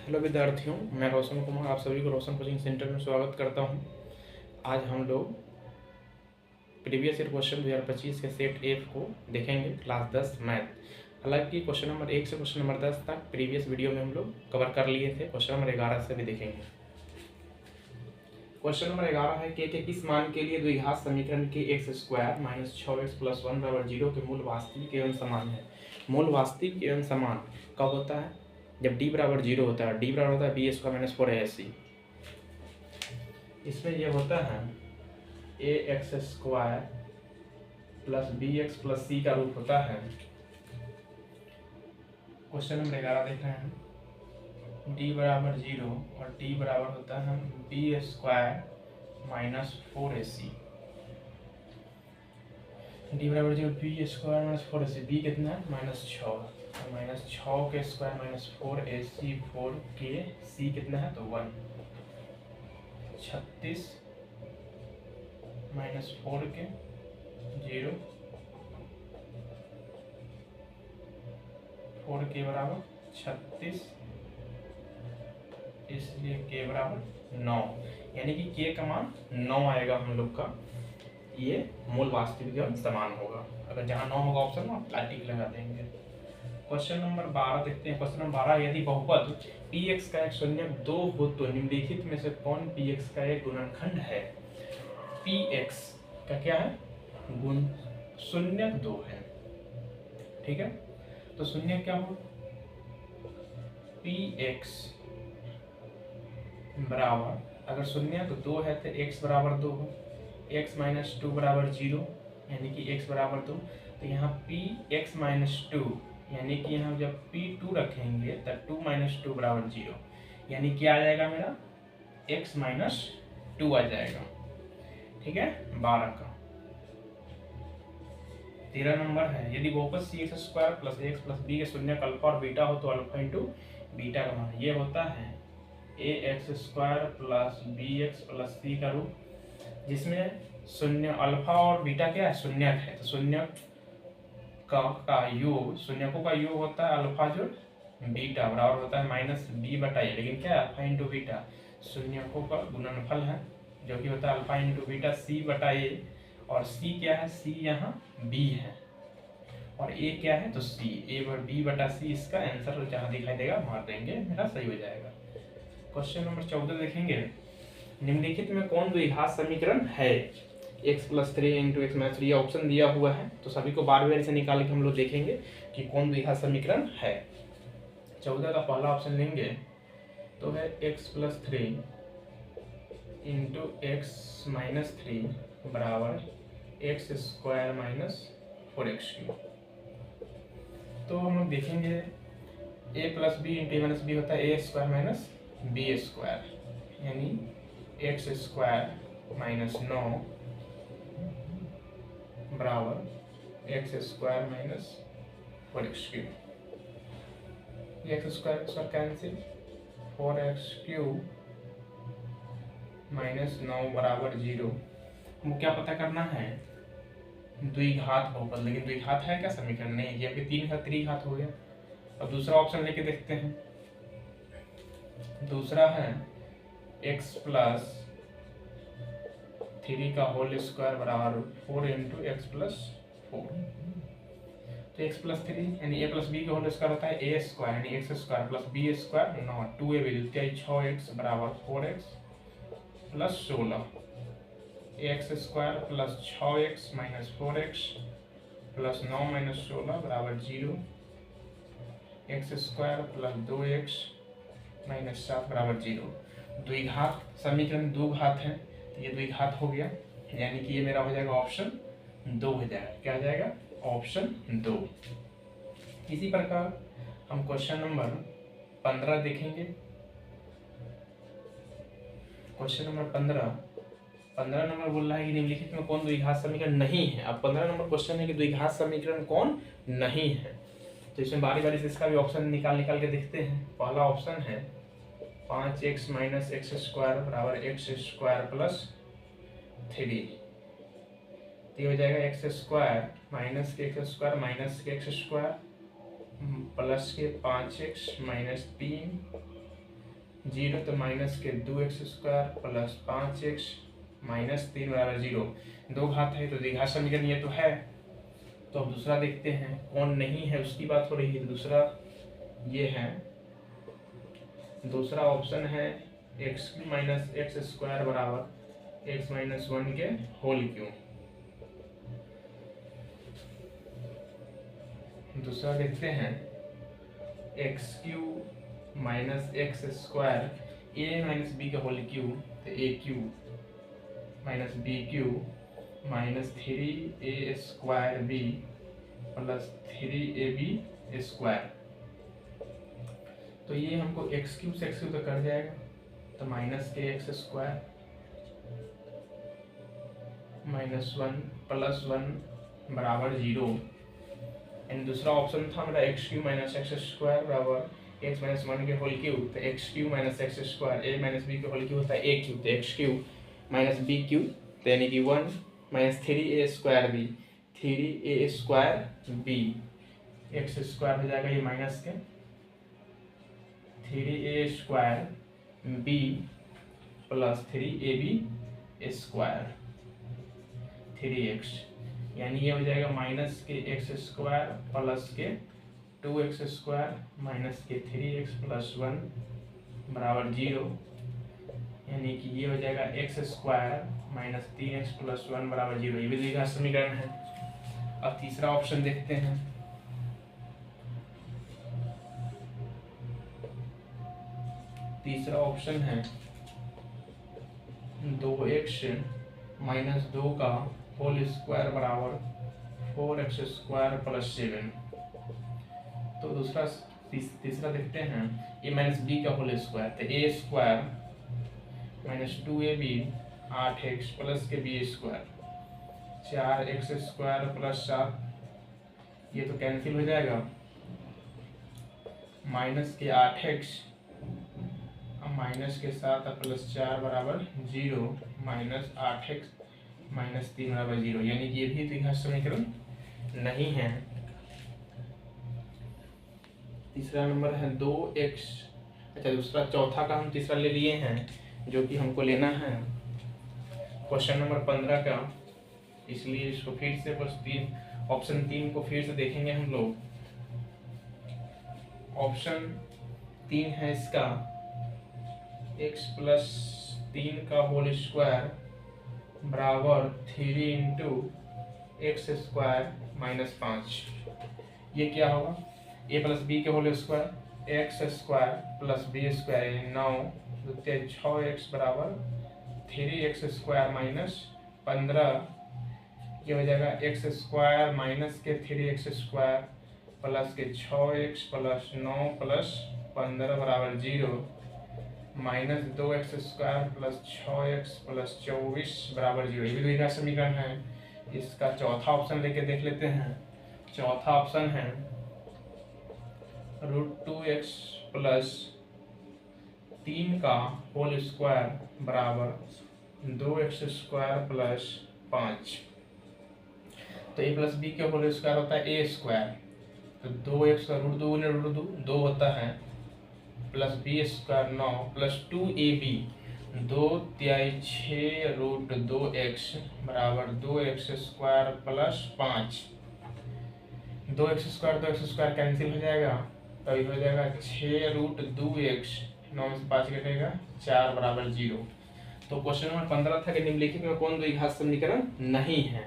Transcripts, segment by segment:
Hello विद्यार्थियों, मैं रोशन कुमार आप सभी को रोशन कोचिंग सेंटर में स्वागत करता हूं। आज हम लोग प्रीवियस ईयर क्वेश्चन 2025 के सेट एफ को देखेंगे, क्लास 10 मैथ। हालांकि क्वेश्चन नंबर 1 से क्वेश्चन नंबर 10 तक प्रीवियस वीडियो में हम लोग कवर कर लिए थे। क्वेश्चन नंबर 11 से भी देखेंगे। क्वेश्चन नंबर 11 है के किस मान के लिए द्विघात समीकरण के x square minus 6x plus 1 बराबर 0 के मूल वास्तविक एवं समान है। मूल वास्तविक एवं समान कब होता है? जब d बराबर 0 होता है। d बराबर होता है बी स्क्वायर माइनस 4ac। इसमें यह होता है a x square plus b x plus c का रूप होता है। क्वेश्चन नंबर 11 देख रहे हैं। d बराबर 0 और d बराबर होता है B square minus 4ac। d बराबर 0 B square minus 4ac। b कितना है? -6। तो -6 के स्क्वायर माइनस 4ac 4 के c कितना है? तो 1। 36 -4 के 0 4 के बराबर 36, इसलिए के बराबर 9, यानी कि के का मान 9 आएगा हम लोग का। ये मूल वास्तविक एवं समान होगा। अगर जहाँ 9 होगा ऑप्शन में टिक लगा देंगे। क्वेश्चन नंबर 12 देखते हैं। क्वेश्चन नंबर 12, यदि बहुपद px का एक शून्यक 2 हो तो निम्नलिखित में से कौन px का एक गुणनखंड है? px का क्या है? गुण शून्यक 2 है। ठीक है, तो शून्यक क्या हो? px बराबर, अगर शून्यक 2 है तो x बराबर 2 हो। x माइनस 2 बराबर 0, यानी कि x बराबर 2। तो यहाँ px माइनस 2, यानी कि यहाँ जब p2 रखेंगे तब 2 माइनस 2 बराबर 0, यानी क्या आ जाएगा मेरा? x माइनस 2 आ जाएगा। ठीक है, 12 का। 13 नंबर है, यदि बहुपद c x square plus x plus B के शून्यक अल्फा और बीटा हो तो अल्फा इंटू बीटा का मान ये होता है a x square plus b x plus c का रूप, जिसमें शून्य अल्फा और बीटा क्या है? शून्यक है। तो शून्यक का योग, शून्यकों का योग होता है अल्फा जो बीटा, बराबर होता है माइनस बी बटा ए। लेकिन क्या है? अल्फा इंटू बीटा शून्यकों का गुणनफल है, जो कि होता है अल्फा इंटू बीटा सी बटा ए। और सी क्या है? सी यहाँ बी है और ए क्या है? तो सी। ए बी बटा सी इसका आंसर जहाँ दिखाई देगा मार देंगे, मेरा सही हो जाएगा। क्वेश्चन नंबर 14 देखेंगे। निम्नलिखित में कौन द्विघात समीकरण है? x plus 3 into x minus 3 option दिया हुआ है, तो सभी को बार बार से निकाल के हम लोग देखेंगे कि कौन द्विघात समीकरण है। 14 का पहला ऑप्शन लेंगे तो है x plus 3 into x minus 3 बराबर एक्स स्क्वायर माइनस 4x3। तो हम लोग देखेंगे a plus B into minus B होता है A square minus B square, यानी एक्स स्क्वायर माइनस 9 बराबर X square minus 4x3। X square cancel, 4x3 minus 9 बराबर 0। हमको क्या पता करना है? द्विघात बहुपद। लेकिन द्विघात है क्या? समीकरण नहीं, ये भी 3 का त्रिघात हो गया। अब दूसरा ऑप्शन लेके देखते हैं। दूसरा है x प्लस 3 का होल स्क्वायर बराबर 4 इंटू एक्स प्लस 4। तो x प्लस 3 यानी a प्लस बी का होल स्क्वायर होता है ए स्क्वायर, यानी X square plus B square 9 2a विद्युतीय 6x बराबर 4x plus 16। X square plus 6x minus 4x plus 9 minus 16 बराबर 0। X square plus 2x minus 7 बराबर 0। द्विघात समीकरण दो घात है, तो ये द्विघात हो गया, यानी कि ये मेरा हो जाएगा ऑप्शन 2 हो जाएगा। क्या हो जाएगा? ऑप्शन 2। इसी प्रकार हम क्वेश्चन नंबर 15 देखेंगे। क्वेश्चन नंबर 15 नंबर बोल रहा है कि निम्नलिखित में कौन द्विघात समीकरण नहीं है। अब 15 नंबर क्वेश्चन है कि द्विघात समीकरण कौन नहीं है, तो इसमें बारी बारी से इसका भी ऑप्शन निकाल के देखते हैं। पहला ऑप्शन है 5x माइनस एक्स स्क्वायर बराबर एक्स स्क्वायर प्लस 3। ये हो जाएगा एक्स स्क्वायर माइनस के एक्स स्क्वायर माइनस के एक्स स्क्वायर प्लस के 5x माइनस 3 0 तो माइनस के 2x² प्लस 5x माइनस 3 बराबर 0। दो घात है तो द्विघात समीकरण ये तो है। तो अब दूसरा देखते हैं, कौन नहीं है उसकी बात हो रही है। दूसरा ये है, दूसरा ऑप्शन है x³ माइनस x² बराबर x माइनस 1 के होल क्यूब। दूसरा देखते हैं x³ minus x² a minus b का होल क्यूब, तो a³ minus b³ minus 3a² plus 3ab²। तो ये हमको x³ से x³ तो कट जाएगा, तो माइनस के x² माइनस 1 प्लस 1 बराबर 0। एंड दूसरा ऑप्शन था मेरा x³ माइनस x² बराबर x माइनस 1 के होल क्यूब, तो x³ minus x² a minus b के होल क्यूब होता है a³, तो x³ माइनस b³ तो यानी कि 1 माइनस 3a² b x² हो जाएगा ये माइनस के 3a² b plus 3ab² 3x, यानी ये हो जाएगा माइनस के x² प्लस के 2x² माइनस के 3x प्लस 1 बराबर 0, यानी कि ये हो जाएगा x² माइनस 3x प्लस 1 बराबर 0। ये भी द्विघात समीकरण है। अब तीसरा ऑप्शन देखते हैं। तीसरा ऑप्शन है 2x माइनस 2 का होल स्क्वायर बराबर 4x² प्लस 7। तो दूसरा तीसरा देखते हैं a माइनस b का होल स्क्वायर, तो a² minus 2ab 8x plus के b² 4x² प्लस 7, ये तो कैंसिल हो जाएगा। माइनस के 8x माइनस के 7 प्लस 4 बराबर 0, माइनस 8x माइनस 3 बराबर 0, यानी कि ये भी द्विघात समीकरण नहीं है। तीसरा नंबर है 2x। अच्छा, दूसरा चौथा का हम तीसरा ले लिए हैं, जो कि हमको लेना है क्वेश्चन नंबर 15 का, इसलिए इसको फिर से बस ऑप्शन 3 को फिर से देखेंगे हम लोग। ऑप्शन 3 है इसका x प्लस 3 का होल स्क्वायर बराबर 3 इंटू x² माइनस 5। ये क्या होगा, a प्लस बी के whole square x² plus b² 9 दूत्य 6x बराबर 3x² माइनस 15। ये हो जाएगा x² माइनस के 3x² प्लस के 6x प्लस 9 प्लस 15 बराबर 0, minus 2x² plus 6x plus 24 बराबर 0। ये भी द्विघात समीकरण है। इसका चौथा ऑप्शन लेके देख लेते हैं। चौथा ऑप्शन है √2x प्लस 3 का होल स्क्वायर बराबर 2x² प्लस 5। तो a प्लस बी के होल स्क्वायर होता है a², तो 2x का √2 2 होता है, प्लस b² 9 प्लस 2ab 2 तिहाई 6 √2x बराबर 2x² प्लस 5। 2x² कैंसिल हो जाएगा, तो ये हो जाएगा 6 √2x 9 में से 5 कटेगा 4 बराबर 0। तो क्वेश्चन नंबर 15 था कि निम्नलिखित में कौन द्विघात समीकरण नहीं है।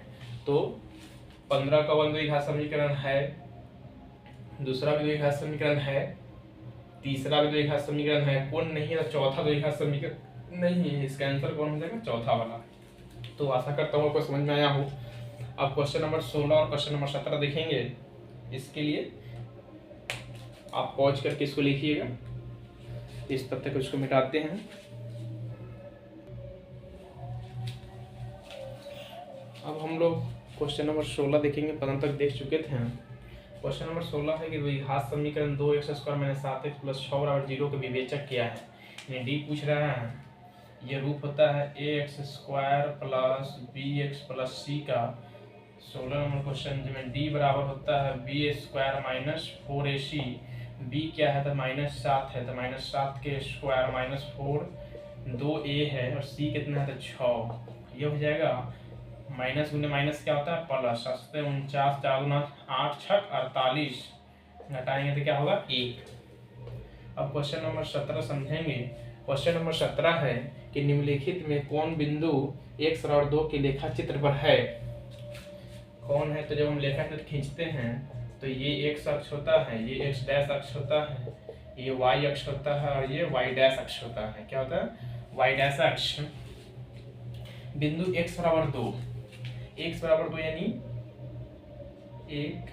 तो 15 का वन द्विघात समीकरण है, दूसरा भी द्विघात समीकरण है, तीसरा भी द्विघात समीकरण है, कौन नहीं है, चौथा द्विघात समीकरण नहीं है। इसका आंसर कौन हो जाएगा, चौथा वाला। तो आशा करता हूँ आपको समझ में आया हो। अब क्वेश्चन नंबर 16 और क्वेश्चन नंबर 17 देखेंगे। इसके लिए आप पॉज करके इसको लिखिएगा, इस तथ्य को इसको मिटाते हैं। अब हम लोग क्वेश्चन नंबर 16 देखेंगे, 15 तक देख चुके थे। क्वेश्चन नंबर 16 है कि द्विघात समीकरण 2x² माइनस 7x प्लस 6 बराबर 0 का विवेचक क्या है। यानी डी पूछ रहा है, ये रूप होता है ax² plus bx plus c का। 16 नंबर क्वेश्चन जिसमें डी बराबर होता है b² माइनस 4ac b क्या है तो -7 है, तो -7 के स्क्वायर -4, 2a है और c कितना है तो 6। ये हो जाएगा माइनस गुने माइनस क्या होता है प्लस, 49 4 गुना 8 छक 48, घटाएंगे तो क्या होगा 1। अब क्वेश्चन नंबर 17 समझेंगे। क्वेश्चन नंबर 17 है कि निम्नलिखित में कौन बिंदु x और 2 के लेखा चित्र पर है। कौन है तो जब हम लेखा चित्र खींचते हैं तो ये x अक्ष होता है, ये x डैश अक्ष होता है, ये y अक्ष होता है और ये y डैश अक्ष होता है। क्या होता है y डैश अक्ष। बिंदु x बराबर 2, x बराबर 2 यानी 1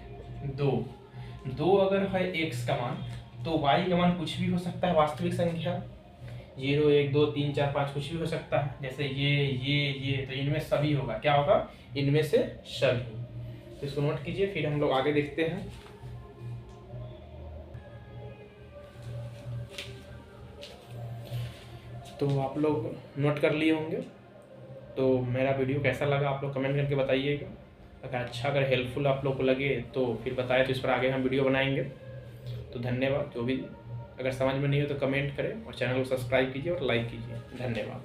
2 अगर है x का मान तो y का मान कुछ भी हो सकता है, वास्तविक संख्या 0 1 2 3 4 5 कुछ भी हो सकता है, जैसे ये तो इनमें सभी होगा। क्या होगा इनमें से सभी। तो इसको नोट कीजिए, फिर हम लोग आगे देखते हैं। तो आप लोग नोट कर लिए होंगे। तो मेरा वीडियो कैसा लगा आप लोग कमेंट करके बताइएगा। अगर अच्छा अगर हेल्पफुल आप लोग को लगे तो फिर बताएं, तो इस पर आगे हम वीडियो बनाएंगे। तो धन्यवाद। जो भी अगर समझ में नहीं हो तो कमेंट करें और चैनल को सब्सक्राइब कीजिए और लाइक कीजिए। धन्यवाद।